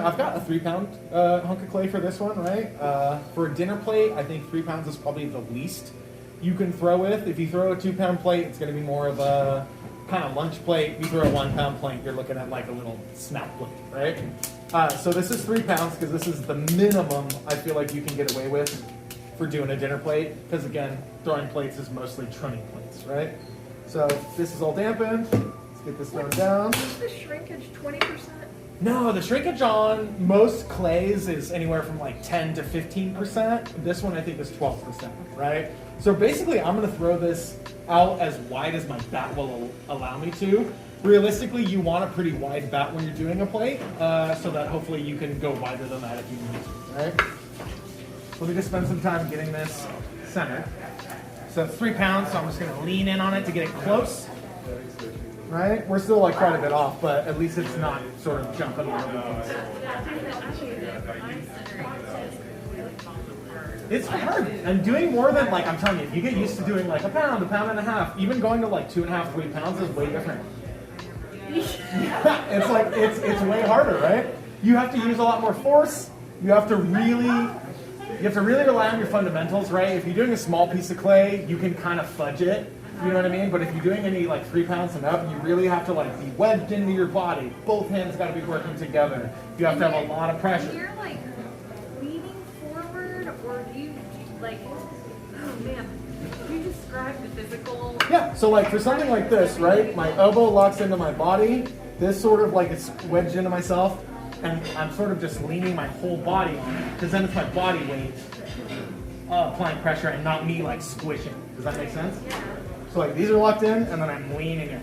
I've got a 3-pound hunk of clay for this one, right? For a dinner plate, I think 3 pounds is probably the least you can throw with. If you throw a 2-pound plate, it's going to be more of a kind of lunch plate. If you throw a 1-pound plate, you're looking at like a little snack plate, right? So this is 3 pounds because this is the minimum I feel like you can get away with for doing a dinner plate. Because again, throwing plates is mostly trimming plates, right? So this is all dampened. Let's get this thrown down. Is the shrinkage 20%? No, the shrinkage on most clays is anywhere from like 10 to 15%. This one I think is 12%, right? So basically I'm gonna throw this out as wide as my bat will allow me to. Realistically, you want a pretty wide bat when you're doing a plate, so that hopefully you can go wider than that if you need to, right? Let me just spend some time getting this centered. So it's 3 pounds, so I'm just gonna lean in on it to get it close. Right? We're still like quite a bit off, but at least it's not sort of jumping all over the place. It's hard. And doing more than, like, I'm telling you, if you get used to doing like a pound and a half, even going to like 2.5, 3 pounds is way different. It's like, it's way harder, right? You have to use a lot more force. You have to really rely on your fundamentals, right? If you're doing a small piece of clay, you can kind of fudge it. You know what I mean? But if you're doing any like 3 pounds and up, you really have to like be wedged into your body. Both hands got to be working together. You have to have a lot of pressure. You're like leaning forward, or do you like? Oh man, can you describe the physical? Yeah. So like for something like this, right? My elbow locks into my body. This sort of like it's wedged into myself, and I'm sort of just leaning my whole body on it because then it's my body weight applying pressure and not me like squishing. Does that make sense? Yeah. So like these are locked in, and then I'm leaning in.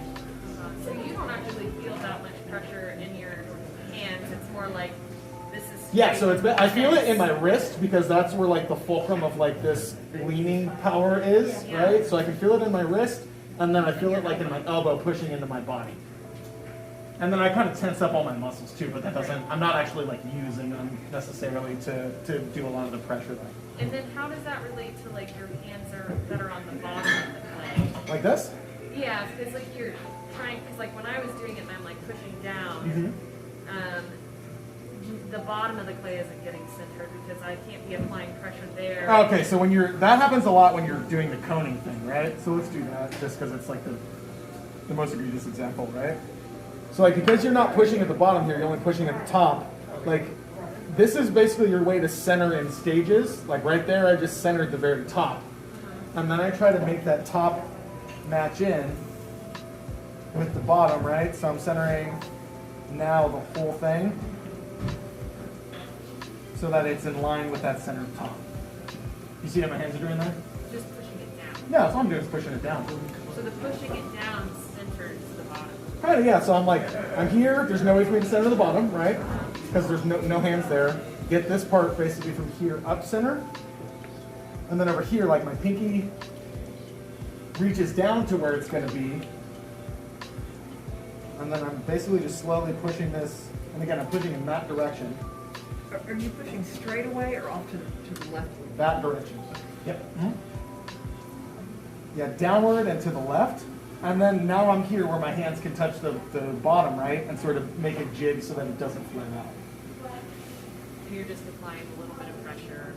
So you don't actually feel that much pressure in your hands. It's more like this is. Yeah, so I feel it in my wrist because that's where like the fulcrum of like this leaning power is, right? So I can feel it in my wrist, and then I feel it like in my elbow pushing into my body. And then I kind of tense up all my muscles too, but that doesn't, I'm not actually like using them necessarily to do a lot of the pressure there. And then how does that relate to like your hands that are on the bottom of the clay? Like this? Yeah, because like you're trying, because like when I was doing it and I'm like pushing down, the bottom of the clay isn't getting centered because I can't be applying pressure there. Okay, so when that happens a lot when you're doing the coning thing, right? So let's do that just because it's like the most egregious example, right? So like because you're not pushing at the bottom here, you're only pushing at the top, like this is basically your way to center in stages. Like right there, I just centered the very top. And then I try to make that top match in with the bottom, right? So I'm centering now the whole thing so that it's in line with that center top. You see what my hands are doing there? Just pushing it down. Yeah, that's all I'm doing is pushing it down. So the pushing it down centers the bottom. Kind of, yeah. So I'm here. There's no way for me to center the bottom, right? Because there's no hands there. Get this part basically from here up center. And then over here, like my pinky reaches down to where it's going to be. And then I'm basically just slowly pushing this. And again, I'm pushing in that direction. Are you pushing straight away or off to the left? That direction. Yep. Mm-hmm. Yeah, downward and to the left. And then now I'm here where my hands can touch the bottom, right? And sort of make a jig so that it doesn't flare out. You're just applying a little bit of pressure.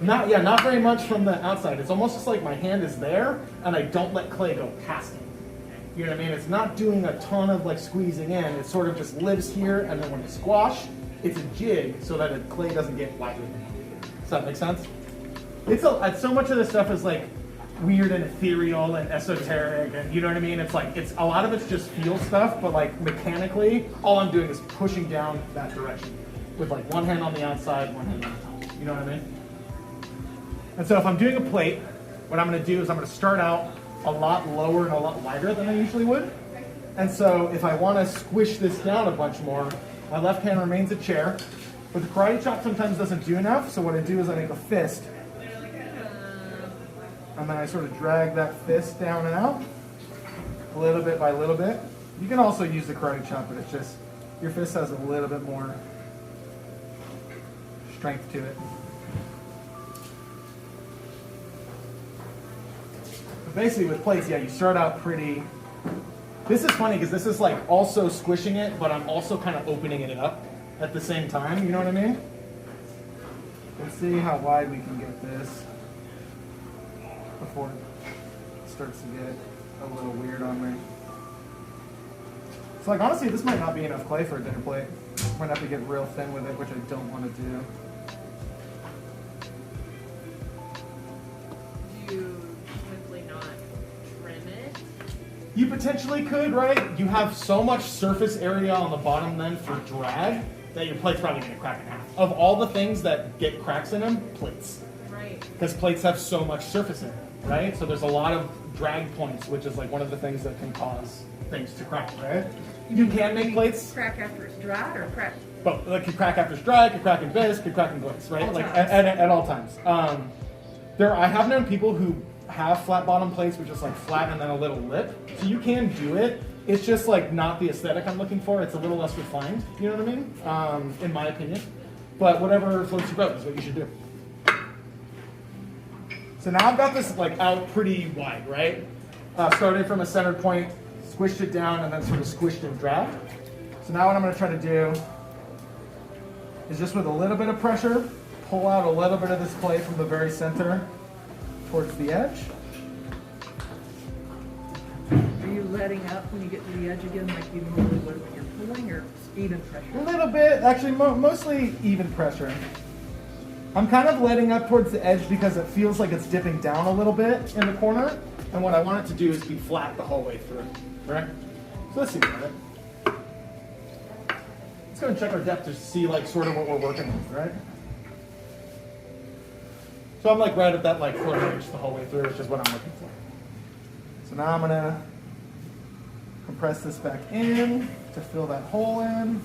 Not very much from the outside. It's almost just like my hand is there and I don't let clay go past it. You know what I mean? It's not doing a ton of like squeezing in. It sort of just lives here, and then when I squash, it's a jig so that the clay doesn't get wider. Does that make sense? So much of this stuff is like weird and ethereal and esoteric, and you know what I mean? It's like a lot of it's just feel stuff, but like mechanically, all I'm doing is pushing down that direction with like one hand on the outside, one hand on the top. You know what I mean? And so if I'm doing a plate, what I'm going to do is I'm going to start out a lot lower and a lot wider than I usually would. And so if I want to squish this down a bunch more, my left hand remains a chair. But the karate chop sometimes doesn't do enough, so what I do is I make a fist. And then I sort of drag that fist down and out, little bit by little bit. You can also use the karate chop, but it's just, your fist has a little bit more strength to it. But basically with plates, yeah, you start out pretty, this is funny because this is like also squishing it, but I'm also kind of opening it up at the same time, you know what I mean? Let's see how wide we can get this before it starts to get a little weird on me. So like honestly, this might not be enough clay for a dinner plate. Might have to get real thin with it, which I don't want to do. Do you simply not trim it? You potentially could, right? You have so much surface area on the bottom then for drag that your plate's probably going to crack in half. Of all the things that get cracks in them, plates. Right. Because plates have so much surface area, right? So there's a lot of drag points, which is like one of the things that can cause things to crack, right? You can make plates, Crack after it's dried or crack? but like could crack after it's dry, could crack in bisque, could crack in glaze, right? All Like times. at all times. I have known people who have flat bottom plates with just like flat and then a little lip. So you can do it. It's just like not the aesthetic I'm looking for. It's a little less refined, you know what I mean? In my opinion. But whatever floats your boat is what you should do. So now I've got this like out pretty wide, right? Started from a centered point, squished it down, and then sort of squished and dragged. So now what I'm going to try to do is just with a little bit of pressure, pull out a little bit of this clay from the very center towards the edge. Are you letting up when you get to the edge again like you normally would when you're pulling, or even A pressure? little bit, actually mostly even pressure. I'm kind of letting up towards the edge because it feels like it's dipping down a little bit in the corner. And what I want it to do is be flat the whole way through, right? So let's see about it. Let's go and check our depth to see like sort of what we're working with, right? So I'm like right at that like 1/4 inch the whole way through, which is what I'm looking for. So now I'm gonna compress this back in to fill that hole in.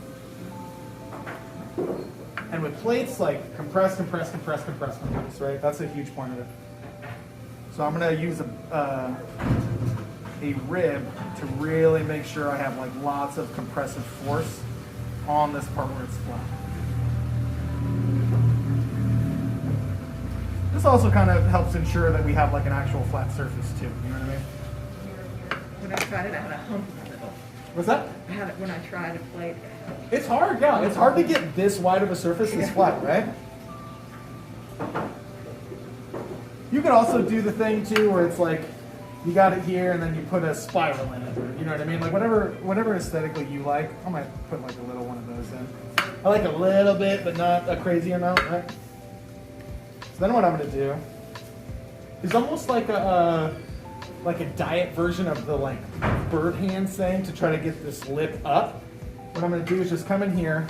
And with plates, like compress, right? That's a huge point of it. So I'm gonna use a rib to really make sure I have like lots of compressive force on this part where it's flat. This also kind of helps ensure that we have like an actual flat surface too, you know what I mean? When I tried it, I had a hump in the middle. What's that? I had it when I tried to plate it. It's hard, yeah. It's hard to get this wide of a surface this flat, right? You could also do the thing too where it's like you got it here and then you put a spiral in it, or, you know what I mean? Like whatever aesthetically you like. I might put like a little one of those in. I like a little bit, but not a crazy amount, right? So then what I'm gonna do is almost like a diet version of the like bird hands thing to try to get this lip up. What I'm going to do is just come in here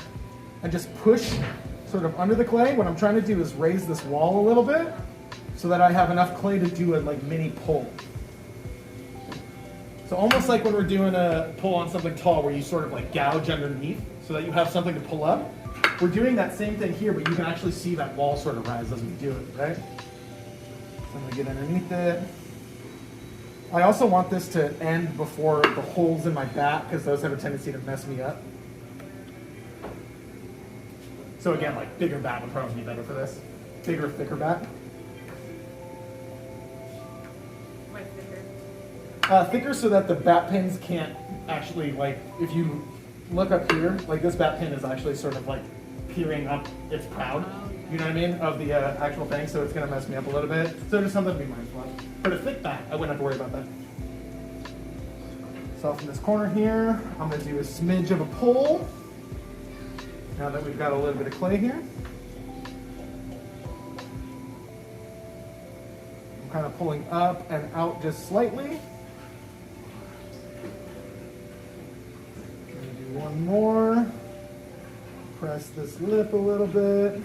and just push sort of under the clay. What I'm trying to do is raise this wall a little bit so that I have enough clay to do a like mini pull. So almost like when we're doing a pull on something tall where you sort of like gouge underneath so that you have something to pull up. We're doing that same thing here, but you can actually see that wall sort of rise as we do it, right? So I'm going to get underneath it. I also want this to end before the holes in my bat because those have a tendency to mess me up. So again, like bigger bat would probably be better for this. Bigger, thicker bat. Why thicker? Thicker so that the bat pins can't actually, like, if you look up here, like this bat pin is actually sort of like peering up its proud, you know what I mean, of the actual thing, so it's going to mess me up a little bit. So there's something to be mindful of. But a thick bat, I wouldn't have to worry about that. So off in this corner here, I'm going to do a smidge of a pull. Now that we've got a little bit of clay here. I'm kind of pulling up and out just slightly. Gonna do one more. Press this lip a little bit.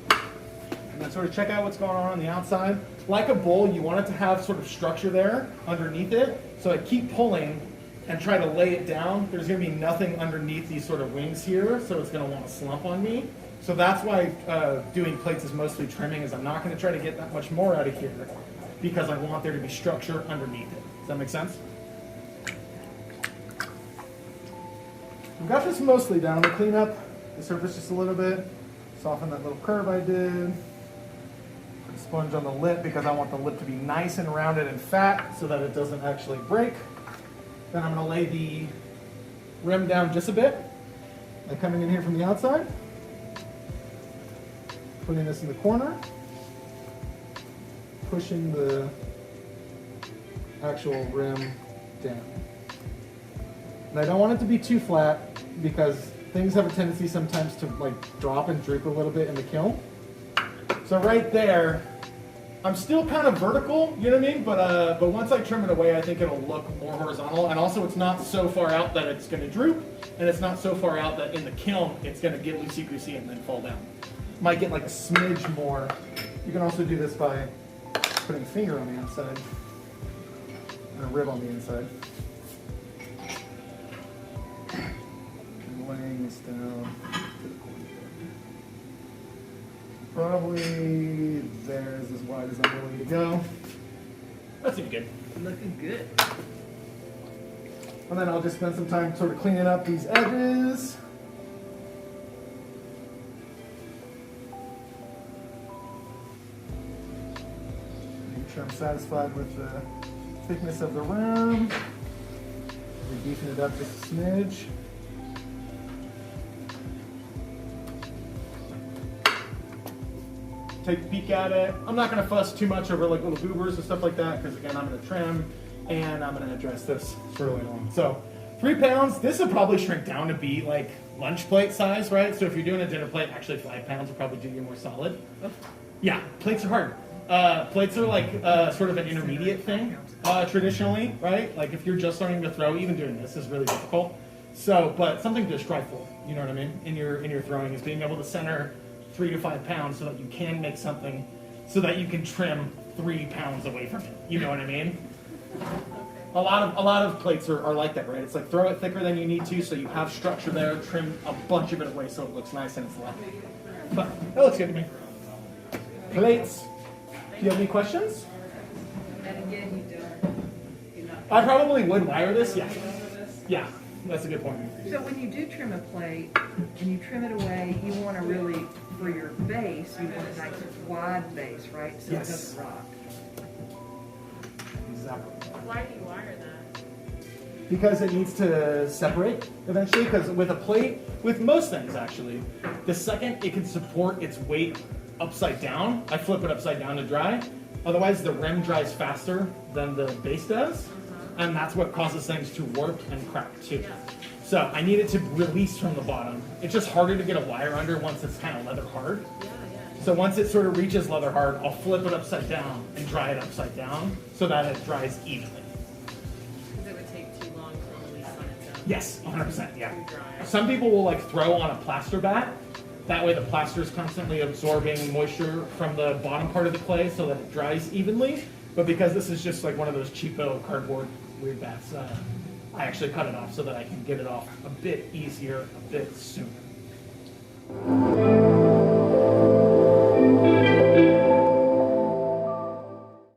And then sort of check out what's going on the outside. Like a bowl, you want it to have sort of structure there underneath it. So I keep pulling and try to lay it down. There's going to be nothing underneath these sort of wings here, so it's going to want to slump on me. So that's why doing plates is mostly trimming, is I'm not going to try to get that much more out of here because I want there to be structure underneath it. Does that make sense? We've got this mostly down. To clean up the surface just a little bit, soften that little curve I did. Put a sponge on the lip because I want the lip to be nice and rounded and fat so that it doesn't actually break. Then I'm going to lay the rim down just a bit. And coming in here from the outside, putting this in the corner, pushing the actual rim down. And I don't want it to be too flat because things have a tendency sometimes to like drop and droop a little bit in the kiln. So right there, I'm still kind of vertical, you know what I mean? But once I trim it away, I think it'll look more horizontal. And also it's not so far out that it's gonna droop, and it's not so far out that in the kiln, it's gonna get loosey-goosey and then fall down. Might get like a smidge more. You can also do this by putting a finger on the outside and a rib on the inside. And laying this down to the corner. Probably there's as wide as I'm willing to go. That seems good. Looking good. And then I'll just spend some time sort of cleaning up these edges. Make sure I'm satisfied with the thickness of the rim. We're beefing it up just a smidge. Take a peek at it. I'm not going to fuss too much over like little goobers and stuff like that because again, I'm going to trim and I'm going to address this sort of later on. So 3 pounds, this will probably shrink down to be like lunch plate size, right? So if you're doing a dinner plate, actually 5 pounds will probably do you more solid. Yeah, plates are hard. Plates are like sort of an intermediate thing traditionally, right? Like if you're just learning to throw, even doing this is really difficult. So, but something to strive for, you know what I mean? In your throwing is being able to center 3 to 5 pounds so that you can make something so that you can trim 3 pounds away from it. You know what I mean? A lot of plates are like that, right? It's like throw it thicker than you need to so you have structure there, trim a bunch of it away so it looks nice and it's light. But that looks good to me. Plates. Do you have any questions? And again, you don't. You're not. I probably would wire this, yeah. Yeah, that's a good point. So when you do trim a plate and you trim it away, you want to really, for your base, you want a nice wide base, right? So Yes. it doesn't rock. Exactly. Why do you wire that? Because it needs to separate eventually, because with a plate, with most things actually, the second it can support its weight upside down, I flip it upside down to dry. Otherwise the rim dries faster than the base does, and that's what causes things to warp and crack too. So I need it to release from the bottom. It's just harder to get a wire under once it's kind of leather hard. So once it sort of reaches leather hard, I'll flip it upside down and dry it upside down so that it dries evenly. Because it would take too long to release on its own. Yes, 100%, yeah. Too dry. Some people will like throw on a plaster bat. That way the plaster is constantly absorbing moisture from the bottom part of the clay so that it dries evenly. But because this is just like one of those cheapo cardboard weird bats, I actually cut it off so that I can get it off a bit easier, a bit sooner.